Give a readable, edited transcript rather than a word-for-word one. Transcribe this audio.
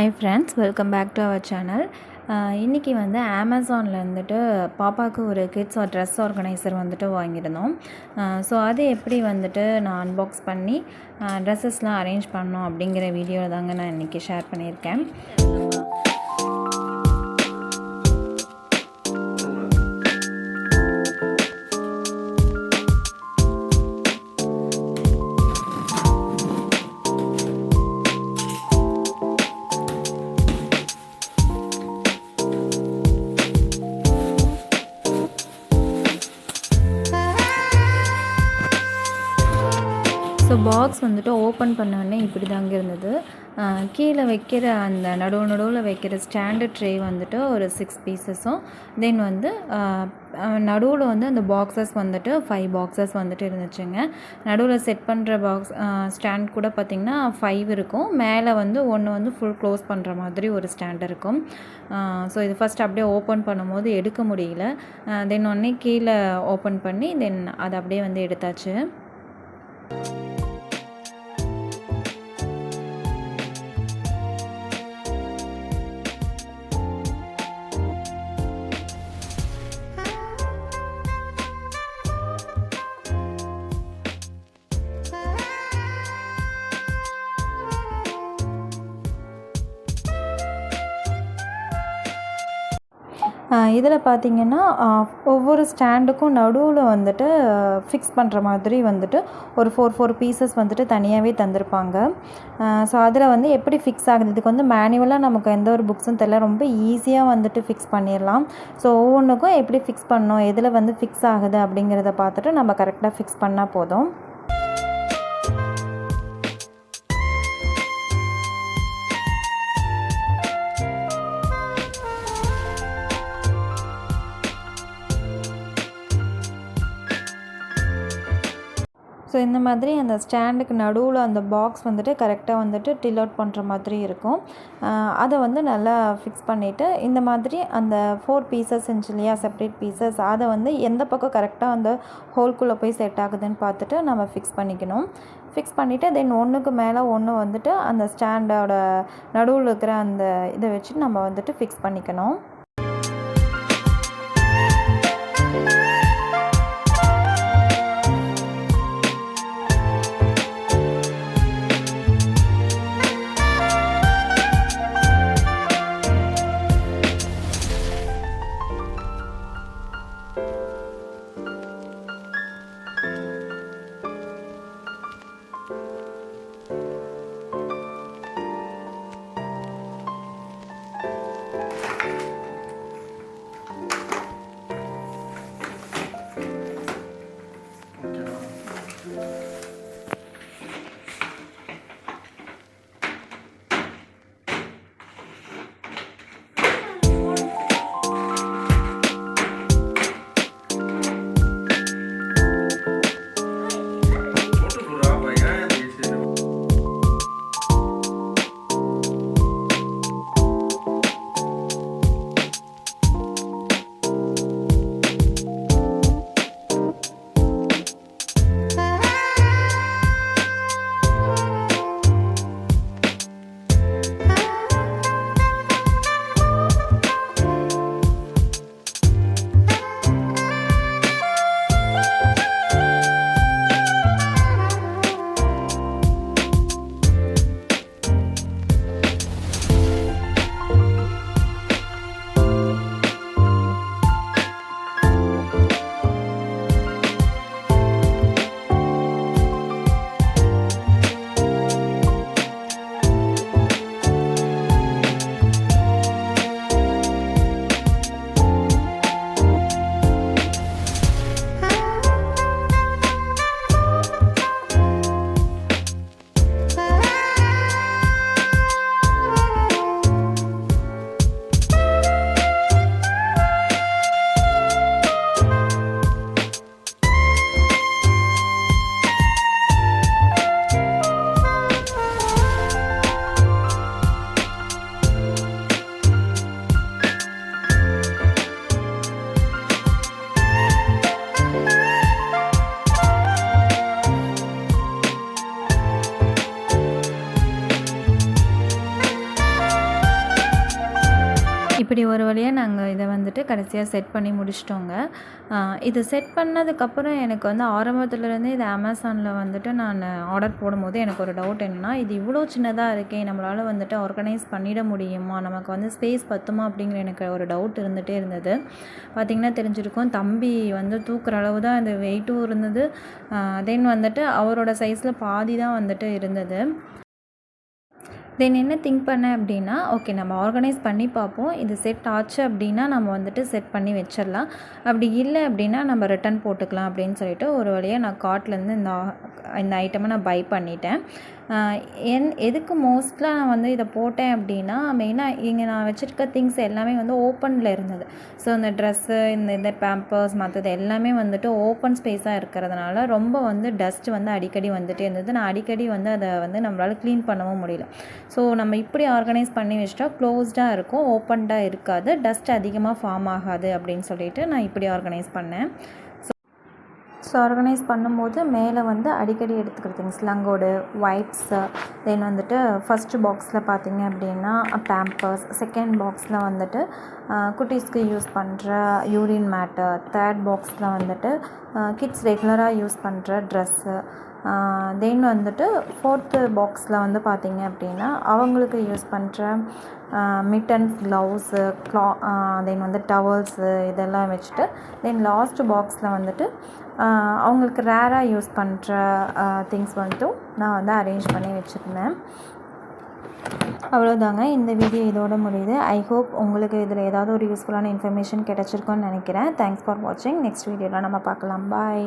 Hi friends, welcome back to our channel. இன்றைக்கி வந்து அமேசானில் வந்துட்டு பாப்பாவுக்கு ஒரு கிட்ஸ் ட்ரெஸ் ஆர்கனைசர் வந்துட்டு வாங்கியிருந்தோம். ஸோ அது எப்படி வந்துட்டு நான் அன்பாக்ஸ் பண்ணி ட்ரெஸ்ஸஸ்லாம் அரேஞ்ச் பண்ணோம் அப்படிங்கிற வீடியோ தாங்க நான் இன்றைக்கி ஷேர் பண்ணியிருக்கேன். ஸோ பாக்ஸ் வந்துட்டு ஓப்பன் பண்ணோடனே இப்படி தாங்க இருந்தது. கீழே வைக்கிற அந்த நடுவில் வைக்கிற ஸ்டாண்டு ட்ரே வந்துட்டு ஒரு 6 பீசஸும், தென் வந்து நடுவில் வந்து அந்த பாக்ஸஸ் வந்துட்டு 5 பாக்ஸஸ் வந்துட்டு இருந்துச்சுங்க. நடுவில் செட் பண்ணுற பாக்ஸ் ஸ்டாண்ட் கூட பார்த்திங்கன்னா 5 இருக்கும். மேலே வந்து ஒன்று வந்து ஃபுல் க்ளோஸ் பண்ணுற மாதிரி ஒரு ஸ்டாண்ட் இருக்கும். ஸோ இது ஃபஸ்ட் அப்படியே ஓப்பன் பண்ணும்போது எடுக்க முடியல. தென் ஒன்றே கீழே ஓப்பன் பண்ணி தென் அதை அப்படியே வந்து எடுத்தாச்சு. இதில் பார்த்திங்கன்னா ஒவ்வொரு ஸ்டாண்டுக்கும் நடுவில் வந்துட்டு ஃபிக்ஸ் பண்ணுற மாதிரி வந்துட்டு ஒரு 4 பீசஸ் வந்துட்டு தனியாகவே தந்திருப்பாங்க. ஸோ அதில் வந்து எப்படி ஃபிக்ஸ் ஆகுது, இதுக்கு வந்து மேனுவலாக நமக்கு எந்த ஒரு புக்ஸும் தெரியல, ரொம்ப ஈஸியாக வந்துட்டு ஃபிக்ஸ் பண்ணிடலாம். ஸோ ஒவ்வொன்றுக்கும் எப்படி ஃபிக்ஸ் பண்ணணும், எதில் வந்து ஃபிக்ஸ் ஆகுது அப்படிங்கிறத பார்த்துட்டு நம்ம கரெக்டாக ஃபிக்ஸ் பண்ணால் போதும். ஸோ இந்த மாதிரி அந்த ஸ்டாண்டுக்கு நடுவில் அந்த பாக்ஸ் வந்துட்டு கரெக்டாக வந்துட்டு டில் அவுட் பண்ணுற மாதிரி இருக்கும். அதை வந்து நல்லா ஃபிக்ஸ் பண்ணிவிட்டு இந்த மாதிரி அந்த 4 பீசஸ் இருந்துச்சு இல்லையா, செப்ரேட் பீசஸ், அதை வந்து எந்த பக்கம் கரெக்டாக அந்த ஹோல்குள்ளே போய் செட் ஆகுதுன்னு பார்த்துட்டு நம்ம ஃபிக்ஸ் பண்ணிக்கணும். ஃபிக்ஸ் பண்ணிவிட்டு தென் ஒன்றுக்கு மேலே ஒன்று வந்துட்டு அந்த ஸ்டாண்டோட நடுவில் இருக்கிற அந்த இதை வச்சு நம்ம வந்துட்டு ஃபிக்ஸ் பண்ணிக்கணும். ஒரு வழியாக நாங்கள் இதை வந்துட்டு கடைசியாக செட் பண்ணி முடிச்சிட்டோங்க. இது செட் பண்ணதுக்கப்புறம் எனக்கு வந்து ஆரம்பத்துலேருந்தே இது அமேசானில் வந்துட்டு நான் ஆர்டர் போடும்போது எனக்கு ஒரு டவுட் என்னென்னா, இது இவ்வளோ சின்னதாக இருக்கே, நம்மளால் வந்துட்டு ஆர்கனைஸ் பண்ணிட முடியுமா, நமக்கு வந்து ஸ்பேஸ் பத்துமா அப்படிங்கிற எனக்கு ஒரு டவுட் இருந்துகிட்டே இருந்தது. பார்த்திங்கன்னா தெரிஞ்சிருக்கும், தம்பி வந்து தூக்குற அளவு தான் இந்த வெயிட்டும் இருந்தது. தென் வந்துட்டு அவரோட சைஸில் பாதி தான் வந்துட்டு இருந்தது. தென் என்ன திங்க் பண்ணேன் அப்படின்னா, ஓகே நம்ம ஆர்கனைஸ் பண்ணி பார்ப்போம், இது செட் ஆச்சு அப்படின்னா நம்ம வந்துட்டு செட் பண்ணி வச்சிடலாம், அப்படி இல்லை அப்படின்னா நம்ம ரிட்டன் போட்டுக்கலாம் அப்படின்னு சொல்லிட்டு ஒரு வழியாக நான் கார்ட்லேருந்து இந்த ஐட்டமை நான் பை பண்ணிட்டேன். எதுக்கு மோஸ்ட்லாக நான் வந்து இதை போட்டேன் அப்படின்னா, மெயினாக இங்கே நான் வச்சுருக்க திங்ஸ் எல்லாமே வந்து ஓப்பனில் இருந்தது. ஸோ இந்த ட்ரெஸ்ஸு, இந்த பேம்பர்ஸ் மற்றது எல்லாமே வந்துட்டு ஓப்பன் ஸ்பேஸாக இருக்கிறதுனால ரொம்ப வந்து டஸ்ட் வந்து அடிக்கடி வந்துகிட்டே இருந்தது. நான் அடிக்கடி வந்து அதை வந்து நம்மளால் க்ளீன் பண்ணவும் முடியல. ஸோ நம்ம இப்படி ஆர்கனைஸ் பண்ணி வச்சிட்டா க்ளோஸ்டாக இருக்கும், ஓப்பன்டாக இருக்காது, டஸ்ட் அதிகமாக ஃபார்ம் ஆகாது அப்படின்னு சொல்லிட்டு நான் இப்படி ஆர்கனைஸ் பண்ணேன். ஸோ ஆர்கனைஸ் பண்ணும்போது மேலே வந்து அடிக்கடி எடுத்துக்கிற திங்ஸ், லங்கோடு, வைப்ஸு, தென் வந்துட்டு ஃபஸ்ட்டு பாக்ஸில் பார்த்திங்க அப்படின்னா பேம்பர்ஸ், செகண்ட் பாக்ஸில் வந்துட்டு குட்டீஸ்க்கு யூஸ் பண்ணுற யூரின் மேட்டு, தேர்ட் பாக்ஸில் வந்துட்டு கிட்ஸ் ரெகுலராக யூஸ் பண்ணுற ட்ரெஸ்ஸு, தென் வந்துட்டு ஃபோர்த்து பாக்ஸில் வந்து பார்த்திங்க அப்படின்னா அவங்களுக்கு யூஸ் பண்ணுற மிட்டன்ஸ், க்ளவுஸு, தென் வந்து டவல்ஸு இதெல்லாம் வச்சுட்டு, தென் லாஸ்ட் பாக்ஸில் வந்துட்டு அவங்களுக்கு ரேராக யூஸ் பண்ணுற திங்ஸ் வந்துட்டு நான் வந்து அரேஞ்ச் பண்ணி வச்சுருந்தேன். அவ்வளோதாங்க, இந்த வீடியோ இதோட முடியுது. ஐ ஹோப் உங்களுக்கு இதில் ஏதாவது ஒரு யூஸ்ஃபுல்லான இன்ஃபர்மேஷன் கிடச்சிருக்குன்னு நினைக்கிறேன். தேங்க்ஸ் ஃபார் வாட்சிங். நெக்ஸ்ட் வீடியோவில் நம்ம பார்க்கலாம். பாய்.